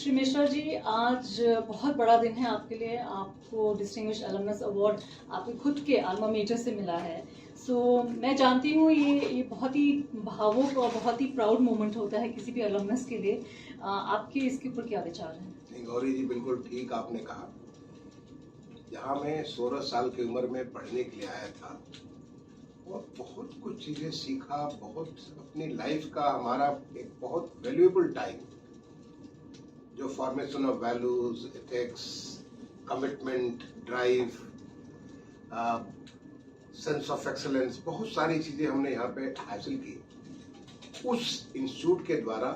श्री मिश्रा जी, आज बहुत बड़ा दिन है आपके लिए। आपको डिस्टिंग्विश्ड अलमनस अवार्ड आपके खुद के अल्मा मेटर से मिला है। मैं जानती हूँ ये बहुत ही भावुक और बहुत ही प्राउड मोमेंट होता है किसी भी अलमनस के लिए। आपके इसके ऊपर क्या विचार हैं? नहीं गौरी जी, बिल्कुल ठीक आपने कहा। यहाँ मैं 16 साल की उम्र में पढ़ने के लिए आया था और बहुत कुछ चीजें सीखा। बहुत अपनी लाइफ का हमारा एक बहुत वैल्यूएबल टाइम, जो formation of values, ethics, commitment, drive, sense of excellence, बहुत सारी चीजें हमने यहाँ पे हासिल की। उस इंस्टीट्यूट के द्वारा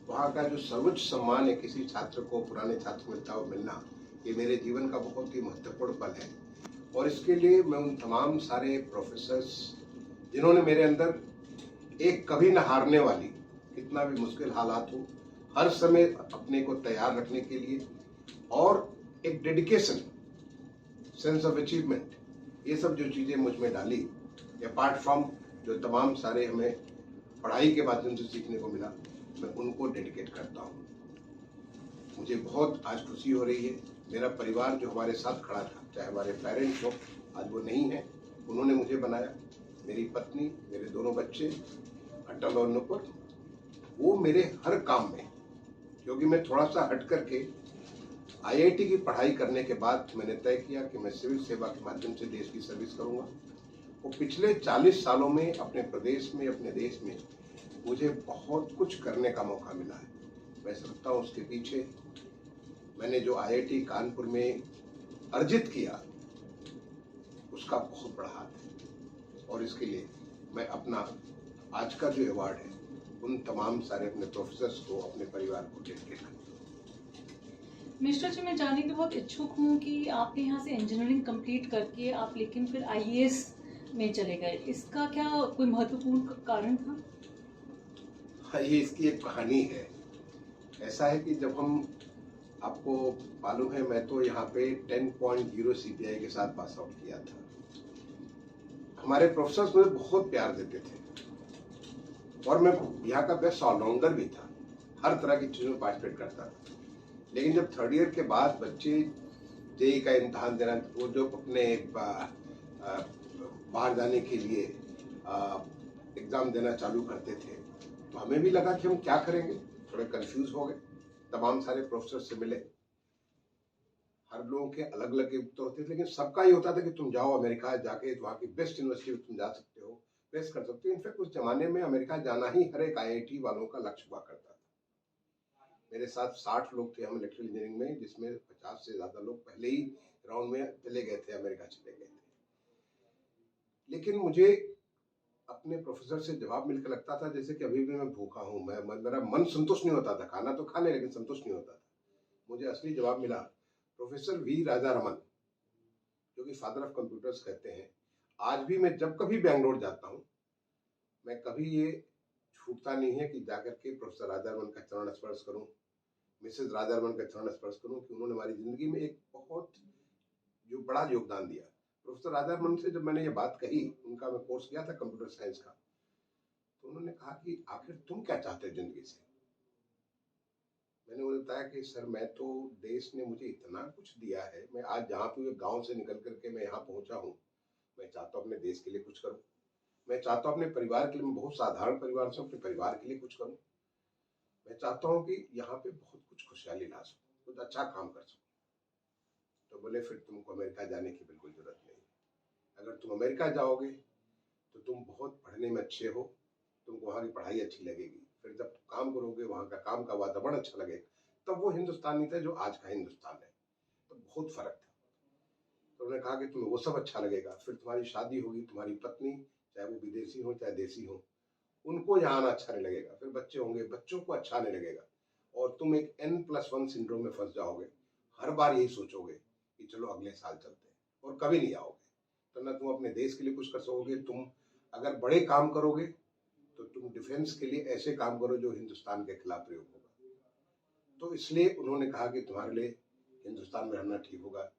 वहाँ का जो सर्वोच्च सम्मान है किसी छात्र को, पुराने छात्र को मिलता हो, मिलना, ये मेरे जीवन का बहुत ही महत्वपूर्ण पल है। और इसके लिए मैं उन तमाम सारे प्रोफेसर्स जिन्होंने मेरे अंदर एक कभी न हारने वाली, कितना भी मुश्किल हालात हो, हर समय अपने को तैयार रखने के लिए और एक डेडिकेशन, सेंस ऑफ अचीवमेंट, ये सब जो चीज़ें मुझ में डाली, अपार्ट फ्रॉम जो तमाम सारे हमें पढ़ाई के माध्यम से सीखने को मिला, मैं उनको डेडिकेट करता हूँ। मुझे बहुत आज खुशी हो रही है। मेरा परिवार जो हमारे साथ खड़ा था, चाहे हमारे पेरेंट्स हो, आज वो नहीं है, उन्होंने मुझे बनाया। मेरी पत्नी, मेरे दोनों बच्चे अटल और नुपुर, वो मेरे हर काम में, क्योंकि मैं थोड़ा सा हट करके आईआईटी की पढ़ाई करने के बाद मैंने तय किया कि मैं सिविल सेवा के माध्यम से देश की सर्विस करूंगा। वो पिछले 40 सालों में अपने प्रदेश में, अपने देश में मुझे बहुत कुछ करने का मौका मिला है। मैं समझता हूँ उसके पीछे मैंने जो आईआईटी कानपुर में अर्जित किया, उसका बहुत बड़ा हाथ है। और इसके लिए मैं अपना आज का जो अवार्ड है उन तमाम सारे अपने प्रोफेसर्स को, अपने परिवार को डेडिकेट करता हूँ। मिश्रा जी, मैं जानने के बहुत इच्छुक हूँ कि आपने यहाँ से इंजीनियरिंग कंप्लीट करके आप लेकिन फिर आईएएस में चले गए। इसका क्या कोई महत्वपूर्ण कारण था? हाँ, ये इसकी एक कहानी है। ऐसा है कि जब हम, आपको मालूम है, मैं तो यहाँ पे 10.0 सीपीआई के साथ पास आउट किया था। हमारे प्रोफेसर्स मुझे बहुत प्यार देते थे और मैं यहाँ का बेस्ट ऑलराउंडर भी था, हर तरह की चीजों में पार्टिसिपेट करता था। लेकिन जब थर्ड ईयर के बाद बच्चे जेई का इम्तहान देना, वो जो अपने बाहर जाने के लिए एग्जाम देना चालू करते थे, तो हमें भी लगा कि हम क्या करेंगे, थोड़े कंफ्यूज हो गए। तमाम सारे प्रोफेसर से मिले, हर लोगों के अलग अलग उत्तर होते थे, लेकिन सबका ये होता था कि तुम जाओ अमेरिका, जाके वहाँ की बेस्ट यूनिवर्सिटी में तुम जा सकते हो, बेस्ट कर सकते हो। इनफैक्ट उस जमाने में अमेरिका जाना ही हर एक आईआईटी वालों का लक्ष्य हुआ करता था। मेरे साथ 60 लोग थे हम इलेक्ट्रिकल इंजीनियरिंग में, जिसमें 50 से ज्यादा लोग पहले ही राउंड में चले गए थे, अमेरिका चले गए थे। लेकिन मुझे अपने प्रोफेसर से जवाब मिलकर लगता था जैसे कि अभी भी मैं भूखा हूँ। मेरा मन संतुष्ट नहीं होता था, खाना तो खा ले लेकिन संतुष्ट नहीं होता था। मुझे असली जवाब मिला प्रोफेसर वी राजा रमन, जो कि फादर ऑफ कंप्यूटर्स कहते हैं। आज भी मैं जब कभी बैंगलोर जाता हूँ, मैं कभी ये छूटता नहीं है कि जाकर के प्रोफेसर राजा रमन का चरण स्पर्श करूँ, मिसेज राजा रमन का चरण स्पर्श करूँ, कि उन्होंने हमारी जिंदगी में एक बहुत जो बड़ा योगदान दिया। प्रोफेसर राजा रमन से जब मैंने ये बात कही, उनका मैं कोर्स किया था कंप्यूटर साइंस का, तो उन्होंने कहा कि आखिर तुम क्या चाहते हो जिंदगी से। मैंने उन्हें बताया कि सर, मैं तो, देश ने मुझे इतना कुछ दिया है, मैं आज जहाँ पे गांव से निकल करके मैं यहाँ पहुंचा हूँ, मैं चाहता हूँ अपने देश के लिए कुछ करूँ। मैं चाहता हूँ अपने परिवार के लिए, मैं बहुत साधारण परिवार से, अपने परिवार के लिए कुछ करूँ। मैं चाहता हूँ कि यहाँ पे बहुत कुछ खुशहाली ला सकूँ, कुछ अच्छा काम कर सकूँ। तो बोले फिर तुमको अमेरिका जाने की बिल्कुल जरूरत नहीं। अगर तुम अमेरिका जाओगे तो तुम बहुत पढ़ने में अच्छे हो, तुमको वहाँ की पढ़ाई अच्छी लगेगी, फिर जब काम करोगे वहाँ का काम का वातावरण अच्छा लगेगा, तब वो हिंदुस्तान नहीं था जो आज का हिंदुस्तान है। तो बहुत फर्क था। तो उन्होंने कहा कि तुम्हें वो सब अच्छा लगेगा, फिर तुम्हारी शादी होगी, तुम्हारी पत्नी, चाहे वो विदेशी हो चाहे देसी हो, उनको यहाँ आना अच्छा नहीं लगेगा, फिर बच्चे होंगे, बच्चों को अच्छा नहीं लगेगा, और तुम एक N+1 सिंड्रोम में फंस जाओगे। हर बार यही सोचोगे कि चलो अगले साल चलते हैं, और कभी नहीं आओगे। तो ना तुम अपने देश के लिए कुछ कर सकोगे, तुम अगर बड़े काम करोगे तो तुम डिफेंस के लिए ऐसे काम करो जो हिंदुस्तान के खिलाफ प्रयोग होगा। तो इसलिए उन्होंने कहा कि तुम्हारे लिए हिंदुस्तान में रहना ठीक होगा।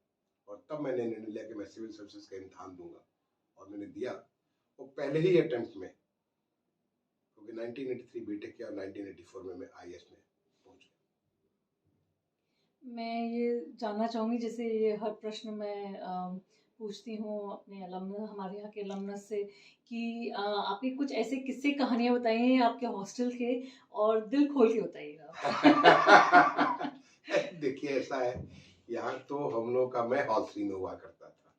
और तब मैंने निर्णय लिया कि मैं सिविल सर्विसेज का इम्तहान दूंगा, और मैंने दिया। और पहले ही अटेम्प्ट में, क्योंकि 1983 बीटेक किया और 1984 में मैं आईएएस में पहुंच गया। मैं ये जानना चाहूँगी, जैसे ये हर प्रश्न मैं पूछती हूँ अपने हमारे यहाँ के अलमनस से कि आपने कुछ ऐसे किस्से कहानियाँ बताई हैं आपके हॉस्टल के, और दिल खोल के बताइएगा। देखिए ऐसा है, यहाँ तो हम लोग का, मैं हॉल 3 में हुआ करता था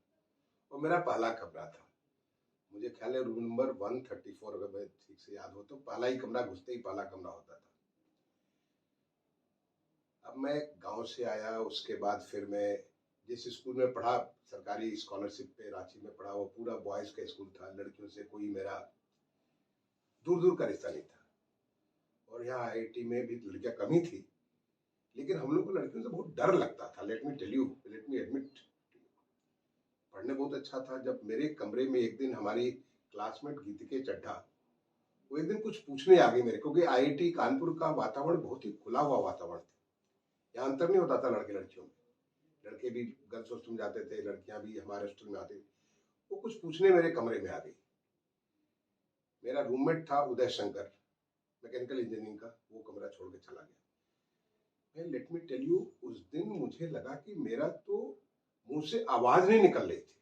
और मेरा पहला कमरा था। मुझे ख्याल है रूम नंबर 134, अगर मैं ठीक से याद हो तो पहला ही कमरा, घुसते ही पहला कमरा होता था। अब मैं गांव से आया, उसके बाद फिर मैं जिस स्कूल में पढ़ा, सरकारी स्कॉलरशिप पे रांची में पढ़ा, वो पूरा बॉयज का स्कूल था। लड़कियों से कोई मेरा दूर दूर का रिश्ता नहीं था। और यहाँ आईआईटी में भी लड़कियां कमी थी, लेकिन हम लोग को लड़कियों से बहुत डर लगता था। Let me tell you, let me admit, पढ़ने बहुत अच्छा था। जब मेरे कमरे में एक दिन हमारी क्लासमेट गीतिके चड्ढा, वो एक दिन कुछ पूछने आ गई मेरे को, क्योंकि आईआईटी कानपुर का वातावरण बहुत ही खुला हुआ वातावरण था। यहाँ अंतर नहीं होता था लड़के लड़कियों में, लड़के भी गर्ल्स हॉस्टल में जाते थे, लड़कियां भी हमारे हॉस्टल में आती थी। वो कुछ पूछने मेरे कमरे में आ गई। मेरा रूममेट था उदय शंकर, मैकेनिकल इंजीनियरिंग का, वो कमरा छोड़ के चला गया। मैं लेट मी टेल यू, उस दिन मुझे लगा कि मेरा तो मुंह से आवाज नहीं निकल रही थी,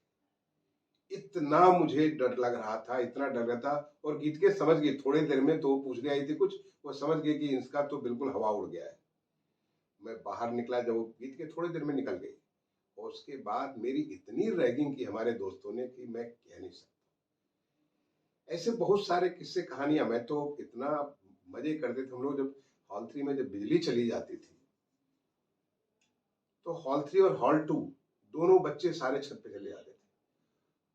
इतना मुझे डर लग रहा था, इतना डर रहा था। और गीत के समझ गई थोड़ी देर में, तो पूछने आई थी कुछ, वो समझ गई कि इसका तो बिल्कुल हवा उड़ गया है। मैं बाहर निकला, जब वो गीत के थोड़ी देर में निकल गई, और उसके बाद मेरी इतनी रैगिंग की हमारे दोस्तों ने कि मैं कह नहीं सकता। ऐसे बहुत सारे किस्से कहानियां, मैं तो इतना मजे करते थे हम लोग। जब हॉल 3 में जब बिजली चली जाती थी, तो हॉल 3 और हॉल 2 दोनों बच्चे सारे छत पे चले जाते थे।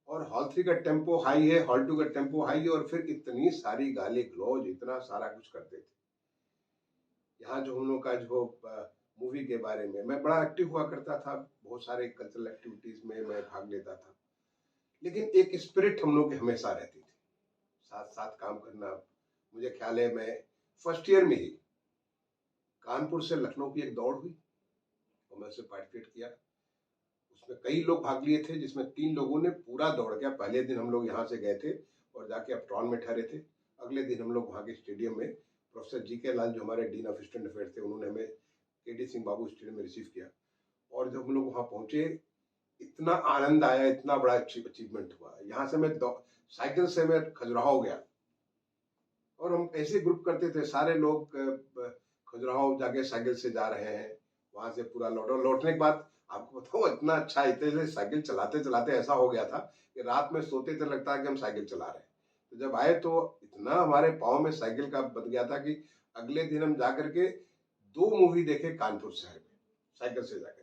और हॉल 3 का टेम्पो हाई है, हॉल 2 का टेम्पो हाई है, और फिर इतनी सारी गाली गलौज, इतना सारा कुछ करते थे। यहाँ जो हम लोग का जो मूवी के बारे में, मैं बड़ा एक्टिव हुआ करता था, बहुत सारे कल्चरल एक्टिविटीज में मैं भाग लेता था। लेकिन एक स्पिरिट हम लोग की हमेशा रहती थी, साथ साथ काम करना। मुझे ख्याल है मैं फर्स्ट ईयर में ही कानपुर से लखनऊ की एक दौड़ हुई, और मैं उसमें पार्टिसिपेट किया। उसमें कई लोग भाग लिए थे, जिसमें 3 लोगों ने पूरा दौड़ किया। पहले दिन हम लोग यहाँ से गए थे और जाके अपटॉन में ठहरे थे। अगले दिन हम लोग वहाँ के स्टेडियम में, प्रोफेसर जी.के. लाल जो हमारे डीन ऑफ स्टूडेंट अफेयर्स थे, उन्होंने हमें के.डी. सिंह बाबू स्टेडियम में रिसीव किया। और जब हम लोग वहाँ पहुंचे, इतना आनंद आया, इतना बड़ा अचीवमेंट हुआ। यहाँ से मैं साइकिल से मैं खजुराहो गया, और हम ऐसे ग्रुप करते थे, सारे लोग खजुराहो जाके साइकिल से जा रहे हैं, वहां से पूरा लौटने के बाद आपको बताओ, इतना अच्छा, इतने साइकिल चलाते चलाते ऐसा हो गया था कि रात में सोते थे लगता है कि हम साइकिल चला रहे हैं। तो जब आए तो इतना हमारे पाँव में साइकिल का बन गया था कि अगले दिन हम जाकर के 2 मूवी देखे कानपुर शहर में, साइकिल से जाकर।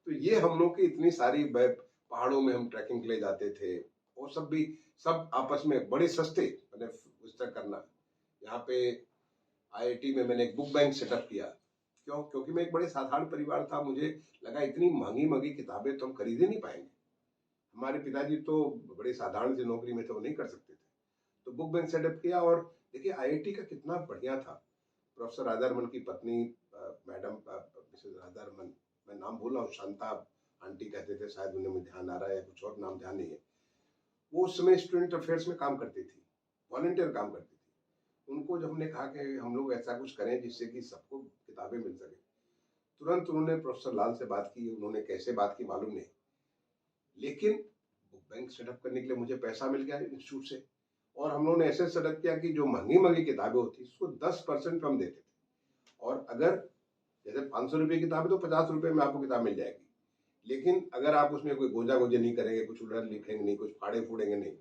तो ये हम लोग की इतनी सारी, पहाड़ों में हम ट्रैकिंग के लिए जाते थे, वो सब भी, सब आपस में बड़े सस्ते, मैंने उस तरह करना। यहाँ पे आईआईटी में मैंने एक बुक बैंक सेटअप किया। क्यों? क्योंकि मैं एक बड़े साधारण परिवार था, मुझे लगा इतनी महंगी महंगी किताबें तो हम खरीद ही नहीं पाएंगे। हमारे पिताजी तो बड़े साधारण से नौकरी में थे, वो नहीं कर सकते थे। तो बुक बैंक सेटअप किया, और देखिए आईआईटी का कितना बढ़िया था। प्रोफेसर राधारमन की पत्नी, मैडम मिसेज राधारमन, मैं नाम भूल रहा हूँ, शांता आंटी कहते थे शायद, उन्हें मुझे ध्यान आ रहा है, या कुछ और नाम ध्यान नहीं है। वो उस समय स्टूडेंट अफेयर्स में काम करती थी, वॉलंटियर काम करती थी। उनको जब हमने कहा कि हम लोग ऐसा कुछ करें जिससे कि सबको किताबें मिल सके, तुरंत उन्होंने प्रोफेसर लाल से बात की। उन्होंने कैसे बात की मालूम नहीं, लेकिन बुक बैंक सेटअप करने के लिए मुझे पैसा मिल गया इंस्टीट्यूट से। और हम लोगों ने ऐसे सेटअप किया कि जो महंगी महंगी किताबें होती उसको 10% हम देते थे। और अगर जैसे 500 रुपये की किताब है तो 50 रुपये में आपको किताब मिल जाएगी। लेकिन अगर आप उसमें कोई गोजा गोजे नहीं करेंगे, कुछ उधर लिखेंगे नहीं, कुछ फाड़े फूडेंगे नहीं,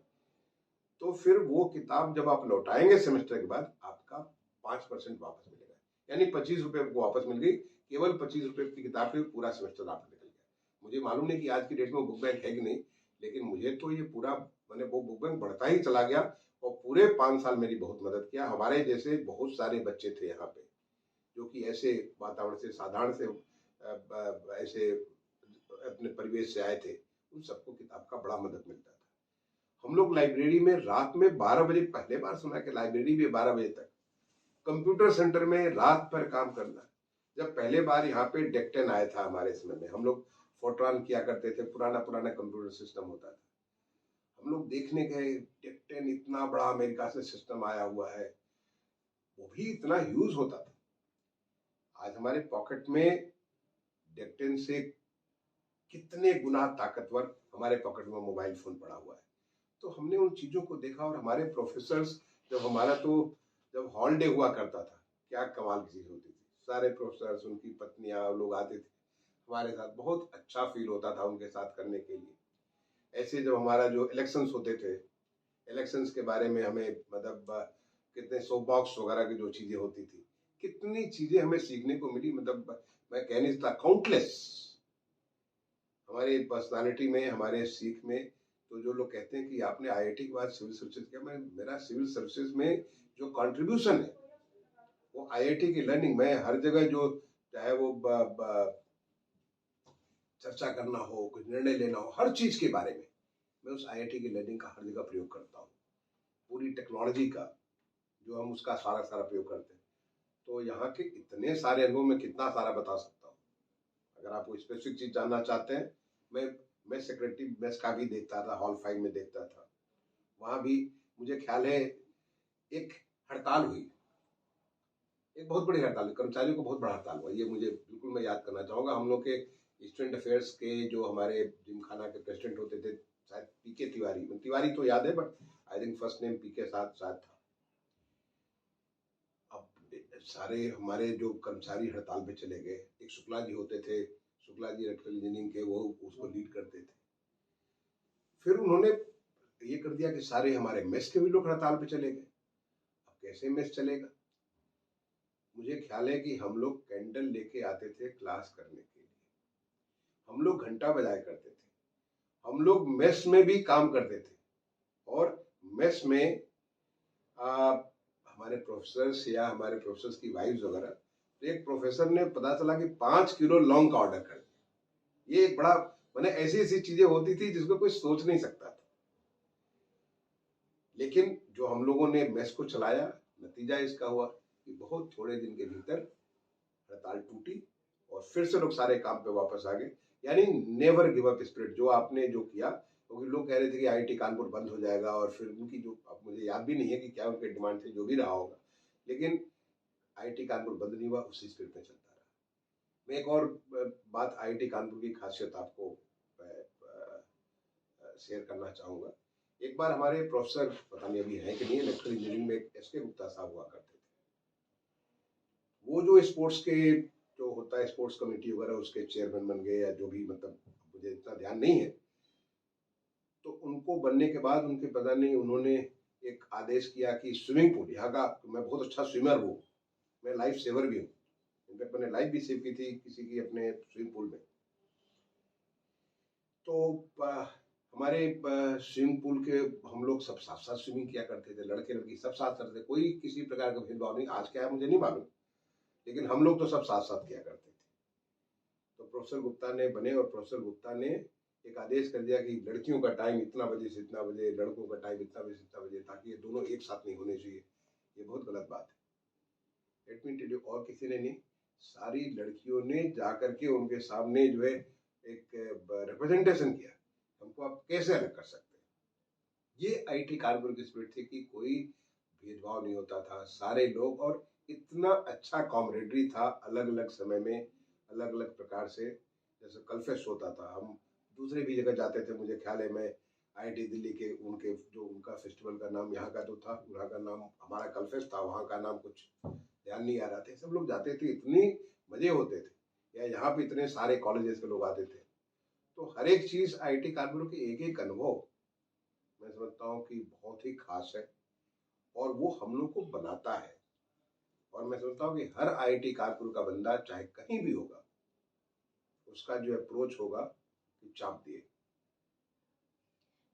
तो फिर वो किताब जब आप लौटाएंगे सेमेस्टर के बाद, आपका 5% वापस मिलेगा। यानी 25 रुपये को वापस मिल गई, केवल 25 रुपये की किताब पे पूरा सेमेस्टर आपका निकल गया। मुझे मालूम नहीं कि आज की डेट में बुक बैंक है कि नहीं, लेकिन मुझे तो ये पूरा, मैंने वो बुक बैंक बढ़ता ही चला गया, और पूरे 5 साल मेरी बहुत मदद किया। हमारे जैसे बहुत सारे बच्चे थे यहाँ पे, जो कि ऐसे वातावरण से, साधारण से, ऐसे अपने परिवेश से आए थे, उन सबको किताब का बड़ा मदद मिलता था। हम लोग लाइब्रेरी में रात में 12 बजे, पहले बार सुना कि लाइब्रेरी में 12 बजे तक, कंप्यूटर सेंटर में रात भर काम करना। जब पहले बार यहाँ पे डेक्टेन आया था हमारे समय में, हम लोग फोर्ट्रान किया करते थे, पुराना पुराना कंप्यूटर सिस्टम होता था। हम लोग देखने गए, डेक्टेन इतना बड़ा अमेरिका से सिस्टम आया हुआ है, वो भी इतना यूज होता था। आज हमारे पॉकेट में डेक्टेन से कितने गुना ताकतवर हमारे पॉकेट में मोबाइल फोन पड़ा हुआ है। तो हमने उन चीजों को देखा और हमारे प्रोफेसर्स, जब हमारा तो जब हॉलीडे हुआ करता था, क्या कमाल की चीज होती थी। सारे प्रोफेसर्स, उनकी पत्नियां, लोग आते थे हमारे साथ, बहुत अच्छा फील होता था उनके साथ करने के लिए। ऐसे जब हमारा जो इलेक्शंस होते थे, इलेक्शंस के बारे में हमें मतलब कितने सो बॉक्स वगैरह की जो चीजें होती थी, कितनी चीजें हमें सीखने को मिली। मतलब मैं कह नहीं सकता, काउंटलेस हमारे पर्सनालिटी में, हमारे सीख में। तो जो लोग कहते हैं कि आपने आईआईटी के बाद सिविल सर्विसेज किया, मैं मेरा सिविल सर्विसेज में जो कंट्रीब्यूशन है वो आईआईटी की लर्निंग, मैं हर जगह जो चाहे वो चर्चा करना हो, कुछ निर्णय लेना हो, हर चीज के बारे में मैं उस आईआईटी की लर्निंग का हर जगह प्रयोग करता हूँ। पूरी टेक्नोलॉजी का जो हम उसका सारा सारा प्रयोग करते हैं। तो यहाँ के इतने सारे अनुभव में कितना सारा बता सकता हूँ। अगर आप कोई स्पेसिफिक चीज जानना चाहते हैं, मैं सेक्रेटरी मेस का भी देखता था, हॉल 5 में देखता था। वहां भी मुझे ख्याल है एक हड़ताल हुई, एक बहुत बड़ी हड़ताल, कर्मचारियों को बहुत बड़ा हड़ताल हुआ। ये मुझे बिल्कुल मैं याद करना चाहूंगा। हम लोग के स्टूडेंट अफेयर्स के जो हमारे जिमखाना के प्रेसिडेंट होते थे, शायद पीके तिवारी, तिवारी तो याद है but I think first name PK साथ शायद था। अब सारे हमारे जो कर्मचारी हड़ताल पे चले गए। एक शुक्ला जी होते थे, शुक्ला जी इलेक्ट्रिकल इंजीनियरिंग के, वो उसको लीड करते थे। फिर उन्होंने ये कर दिया कि सारे हमारे मेस के भी लोग हड़ताल पे चले गए। अब कैसे मेस चलेगा? मुझे ख्याल है कि हम लोग कैंडल लेके आते थे क्लास करने के लिए, हम लोग घंटा बजाया करते थे, हम लोग मेस में भी काम करते थे। और मेस में हमारे प्रोफेसर्स या हमारे प्रोफेसर्स की वाइफ्स वगैरह, तो एक प्रोफेसर ने पता चला कि 5 किलो लौंग का ऑर्डर कर दिया। ये एक बड़ा, मैंने ऐसी ऐसी चीजें होती थी जिसको कोई सोच नहीं सकता था। लेकिन जो हम लोगों ने मेस को चलाया, नतीजा इसका हुआ कि बहुत थोड़े दिन के भीतर हड़ताल टूटी और फिर से लोग सारे काम पे वापस आ गए। यानी नेवर गिव अप स्पिरिट जो आपने जो किया। क्योंकि लोग कह रहे थे कि आईआईटी कानपुर बंद हो जाएगा, और फिर उनकी जो, अब मुझे याद भी नहीं है कि क्या उनके डिमांड थे, जो भी रहा होगा, लेकिन आईआईटी कानपुर बंद नहीं हुआ, उसी स्पिरिट में चलता रहा। मैं एक और बात आईआईटी कानपुर की खासियत आपको शेयर करना चाहूंगा। एक बार हमारे प्रोफेसर, पता नहीं अभी है कि नहीं, इलेक्ट्रिकल इंजीनियरिंग में एसके गुप्ता साहब हुआ करते थे। वो जो स्पोर्ट्स के जो होता है, स्पोर्ट्स कमेटी वगैरह, उसके चेयरमैन बन गए या जो भी, मतलब मुझे इतना ध्यान नहीं है। तो उनको बनने के बाद उनके पता नहीं, उन्होंने एक आदेश किया कि स्विमिंग पूल यहाँ का, मैं बहुत अच्छा स्विमर हूँ, मैं लाइफ सेवर भी हूँ, इनफैक्ट मैंने लाइफ भी सेव की थी किसी की अपने स्विमिंग पूल में। तो हमारे स्विमिंग पूल के हम लोग सब साथ साथ स्विमिंग किया करते थे, लड़के लड़की सब साथ करते थे, कोई किसी प्रकार का भेदभाव नहीं। आज क्या है मुझे नहीं मालूम, लेकिन हम लोग तो सब साथ साथ किया करते थे। तो प्रोफेसर गुप्ता ने बने और प्रोफेसर गुप्ता ने एक आदेश कर दिया कि लड़कियों का टाइम इतना बजे से इतना बजे, लड़कों का टाइम इतना बजे से इतना बजे, ताकि ये दोनों एक साथ नहीं होने चाहिए। ये बहुत गलत बात है। लेट मी टेल यू, और किसी ने नहीं, सारी लड़कियों ने जाकर के उनके सामने जो है एक रिप्रेजेंटेशन किया, हमको आप कैसे अलग कर सकते हैं। ये आईआईटी कानपुर की स्पिरिट थी कि कोई भेदभाव नहीं होता था, सारे लोग, और इतना अच्छा कॉमरेडरी था। अलग अलग समय में अलग अलग प्रकार से, जैसे कलफेस्ट होता था, हम दूसरे भी जगह जाते थे। मुझे ख्याल है मैं आईआईटी दिल्ली के उनके जो उनका फेस्टिवल का नाम यहाँ का तो था, वहाँ का नाम हमारा कलफेस्ट था, वहाँ का नाम कुछ ध्यान नहीं आ रहा था। सब लोग जाते थे, इतनी मजे होते थे। या यहाँ पे इतने सारे कॉलेजेस के लोग आते थे। तो हर एक चीज आईआईटी कानपुर की एक एक अनुभव मैं समझता हूँ कि बहुत ही खास है, और वो हम लोग को बनाता है। और मैं सोचता हूँ कि हर आईआईटी कानपुर का बंदा चाहे कहीं भी होगा, उसका जो अप्रोच होगा कि चाप दिए।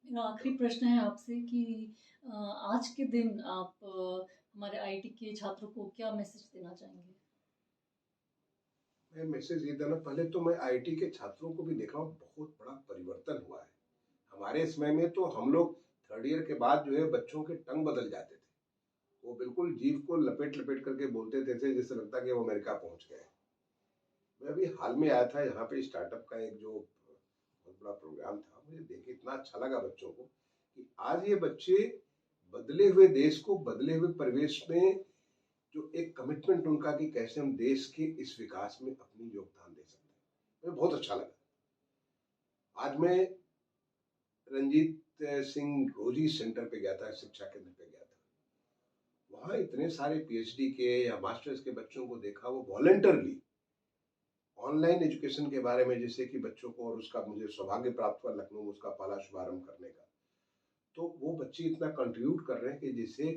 मेरा आखिरी प्रश्न है आपसे कि आज के दिन आप हमारे आईटी के छात्रों को क्या मैसेज देना चाहेंगे? मैं मैसेज ये देना, पहले तो मैं आईआईटी के छात्रों को भी देख रहा हूँ, बहुत बड़ा परिवर्तन हुआ है। हमारे समय में तो हम लोग थर्ड ईयर के बाद जो है बच्चों के टंग बदल जाते थे, वो बिल्कुल जीव को लपेट लपेट करके बोलते थे जिससे लगता कि वो अमेरिका पहुंच गए। मैं अभी हाल में आया था यहाँ पे, स्टार्टअप का एक जो बहुत बड़ा प्रोग्राम था, मुझे देख के इतना अच्छा लगा बच्चों को कि आज ये बच्चे बदले हुए देश को, बदले हुए परिवेश में जो एक कमिटमेंट उनका कि कैसे हम देश के इस विकास में अपनी योगदान दे सकते हैं, मुझे बहुत अच्छा लगा। आज मैं रंजीत सिंह रोजी सेंटर पे गया था, शिक्षा केंद्र पे गया था। वहां इतने सारे पीएचडी के या मास्टर्स के बच्चों को देखा, वो वॉलंटियरली ऑनलाइन एजुकेशन के बारे में, जैसे कि बच्चों को, और उसका मुझे सौभाग्य प्राप्त हुआ लखनऊ में उसका पहला शुभारंभ करने का। तो वो बच्चे इतना कंट्रीब्यूट कर रहे हैं कि जैसे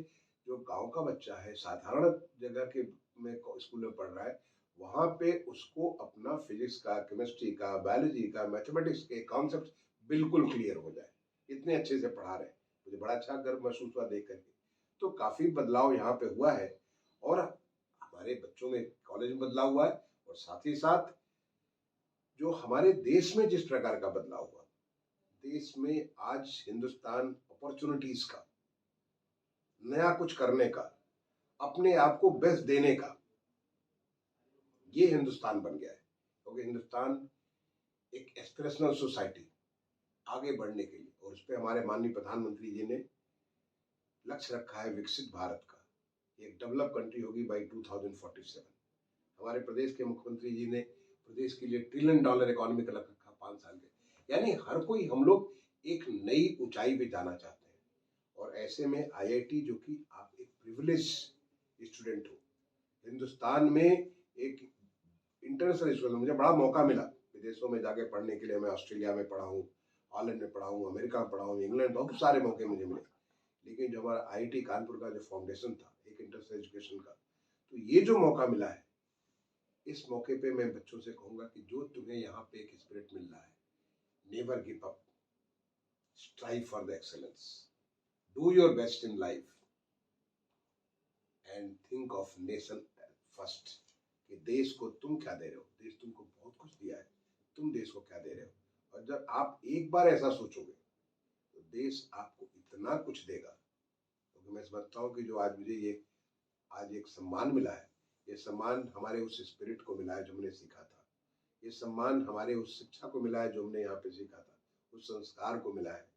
जो गांव का बच्चा है, साधारण जगह के में स्कूल में पढ़ रहा है, वहां पे उसको अपना फिजिक्स का, केमिस्ट्री का, बायोलॉजी का, मैथमेटिक्स के कॉन्सेप्ट बिल्कुल क्लियर हो जाए, इतने अच्छे से पढ़ा रहे हैं। मुझे बड़ा अच्छा गर्व महसूस हुआ देख करके। तो काफी बदलाव यहाँ पे हुआ है, और हमारे बच्चों में कॉलेज में बदलाव हुआ है, और साथ ही साथ जो हमारे देश में जिस प्रकार का बदलाव हुआ, देश में आज हिंदुस्तान अपॉर्चुनिटीज का, नया कुछ करने का, अपने आप को बेस्ट देने का, ये हिंदुस्तान बन गया है। क्योंकि हिंदुस्तान एक एस्पिरेशनल सोसाइटी, आगे बढ़ने के लिए, और उस पर हमारे माननीय प्रधानमंत्री जी ने लक्ष्य रखा है विकसित भारत का, एक डेवलप कंट्री होगी बाई 2047। हमारे प्रदेश के मुख्यमंत्री जी ने प्रदेश के लिए $1 ट्रिलियन इकोनॉमी का लक्ष्य रखा 5 साल के। यानी हर कोई, हम लोग एक नई ऊंचाई पे जाना चाहते हैं। और ऐसे में आईआईटी, जो कि आप एक प्रिविलेज स्टूडेंट हो, हिंदुस्तान में एक इंटरनेशनल स्कूल में मुझे बड़ा मौका मिला विदेशों में जाके पढ़ने के लिए। मैं ऑस्ट्रेलिया में पढ़ा हूँ, हॉलैंड में पढ़ा हूँ, अमेरिका में पढ़ा हूँ, इंग्लैंड, बहुत सारे मौके मुझे मिले। लेकिन जो हमारा आईआईटी कानपुर का जो फाउंडेशन था एक इंटरनेशनल एजुकेशन का, तो ये जो मौका मिला है, इस मौके पे मैं बच्चों से कहूंगा कि जो तुम्हें यहाँ पे एक स्पिरिट मिल रहा है, never give up, strive for the excellence, do your best in life, and think of nation first. कि देश को तुम क्या दे रहे हो, देश तुमको बहुत कुछ दिया है, तुम देश को क्या दे रहे हो। और जब आप एक बार ऐसा सोचोगे तो देश आपको इतना कुछ देगा। क्योंकि मैं समझता हूँ कि जो आज मुझे ये आज एक सम्मान मिला है, ये सम्मान हमारे उस स्पिरिट को मिला है जो हमने सीखा था। ये सम्मान हमारे उस शिक्षा को मिला है जो हमने यहाँ पे सीखा था, उस संस्कार को मिला है।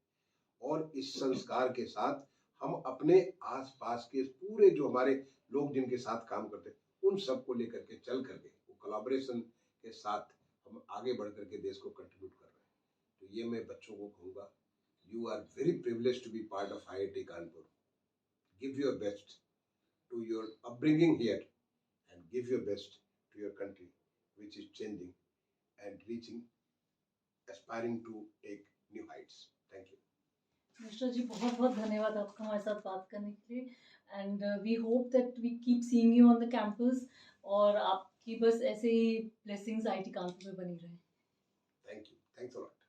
और इस संस्कार के साथ हम अपने आसपास के पूरे जो हमारे लोग जिनके साथ काम करते हैं, उन सबको लेकर के चल करके, वो कोलैबोरेशन के साथ हम आगे बढ़ करके देश को कंट्रीब्यूट कर रहे हैं। तो ये मैं बच्चों को कहूँगा, you are very privilege to be part of IIT Kanpur. Give your best to your upbringing here, and give your best to your country, which is changing and reaching, aspiring to take new heights. Thank you. Mishra ji, बहुत बहुत धन्यवाद आपका हमारे साथ बात करने के लिए। And we hope that we keep seeing you on the campus, और आपकी बस ऐसे ही ब्लेसिंग्स आईआईटी कानपुर में बनी रहे। Thank you. Thanks a lot.